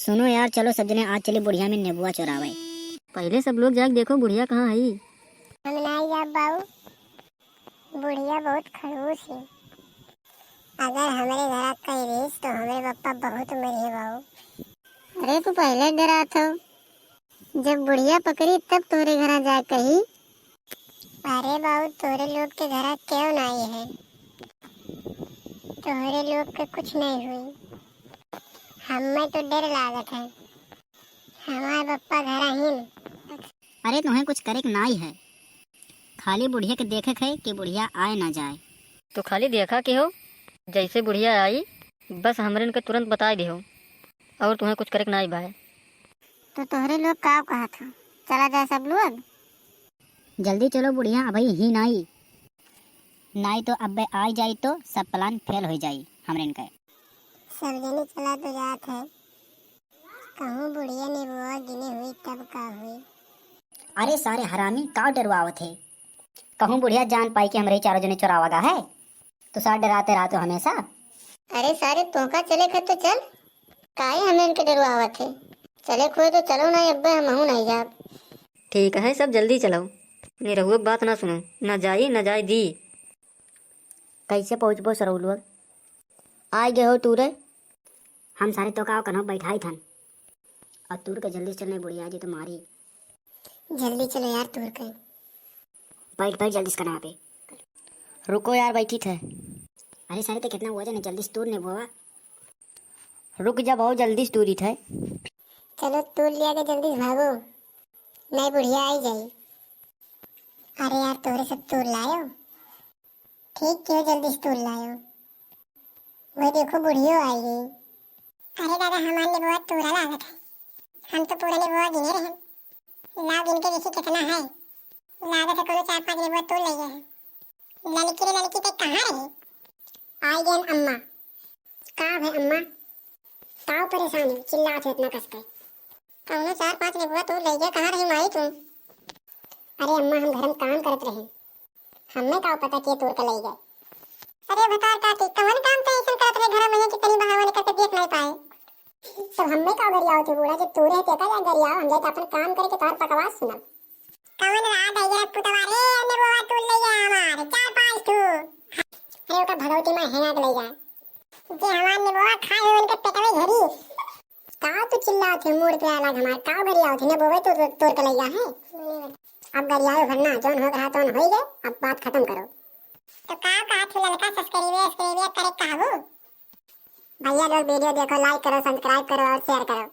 सुनो यार, चलो सब जने आज चले बुढ़िया में नेबुआ चुरावे। पहले सब लोग जाके देखो बुढ़िया कहाँ है। हम नहीं जा बाऊ, बुढ़िया बहुत खड़ूस है। अगर हमारे घर कहीं रहीस तो हमारे पापा बहुत मरे बाऊ। अरे तू पहले डरा था, जब बुढ़िया पकड़ी तब तोरे घर जा कही। अरे बाऊ तोरे लोग के घर क्यों नहीं है, तोरे लोग के कुछ नहीं हुई। हमें तो डर लागत है, हमारे पापा घर ही। अरे तुम्हें कुछ करे नहीं है, खाली बुढ़िया के देखे है कि बुढ़िया आए ना जाए। तो खाली देखा के हो, जैसे बुढ़िया आई बस हमरे इनके तुरंत बता दे हो, और तुम्हें कुछ करे नहीं भाई। तो तोहरे लोग का कहा था चला जाए सब लोग। जल्दी चलो, बुढ़िया अभी ही नहीं तो अब आ जाई तो सब प्लान फेल हो जाई हमरे इनका। सब जने चला तो जात है, कहूँ बुढ़िया ने बुआ गिने हुई तब का हुई। अरे सारे हरामी का डरवावत है, कहूँ बुढ़िया जान पाई कि हमरे चारों जने चुरावागा है तो साथ डराते रहते हमेशा। अरे सारे तोका चले खे तो चल, काहे हमें इनके डरवावत है। चले खोए तो चलो ना, अब्बे हम नहीं जा। ठीक है सब जल्दी चलो, नहीं रहुए बात ना सुनो, ना जाई ना जाए दी। कैसे पहुँचबो सरऊ लोग आए गए हो टूरे। हम सारे तो का कन्हो बैठाई थन और टूर के जल्दी चलने बुढ़िया जी तुम्हारी। जल्दी चलो यार टूर के। बैठ जल्दी से करना पे। रुको यार बैठी थे। अरे सारे तो कितना हुआ जाने जल्दी से टूर ने बुआ। रुक जा बहुत जल्दी टूरी थे। चलो टूर लिया के जल्दी से भागो, नहीं बुढ़िया आई जाई। अरे यार तोरे सब टूर लायो, ठीक क्यों जल्दी से टूर लायो। वही देखो बुढ़ियो आई गई। अरे दादा हमारे लिए बहुत टूरा लागत है, हम तो पूरा बुआ गिने रहे। लाओ गिन के देखिए कितना है। लागत है कोनो 4-5 बुआ तोड़ ले गए हैं। लड़की तक कहाँ रही। आई गई अम्मा। का है अम्मा, ताऊ परेशान है, चिल्लात है इतना कस के। कौनो 4-5 बुआ तोड़ ले गए, कहाँ रही माई तुम। अरे अम्मा हम घर में काम करत रहे, हमें का पता कि तोड़ के ले गए। अरे बता काटी कौन काम तो ऐसा करत रहे घर में कितनी बहाव निकल के देख नहीं पाए। तो हमें का गरियाओ थे बूढ़ा जब तोड़े थे का गरियाओ, हम जाके अपन काम करके तोर पकवास सुना। कौन रात आई जरा पुतवा रे ने बुआ तोड़ ले गया हमारे 4-5 ठो। अरे ओका भगवती में है ना ले जाए जे हमार ने बुआ खाए हो उनके पेटवे घरी। का तू चिल्लाओ थे मोड़ पे अलग हमार का गरियाओ थे ने बुआ तो तोड़ के ले गया है। अब गरियाओ भरना जोन हो रहा तो हो गए, अब बात खत्म करो। तो का थे लड़का सब्सक्राइब करे कहबो। भैया लोग वीडियो देखो, लाइक करो, सब्सक्राइब करो और शेयर करो।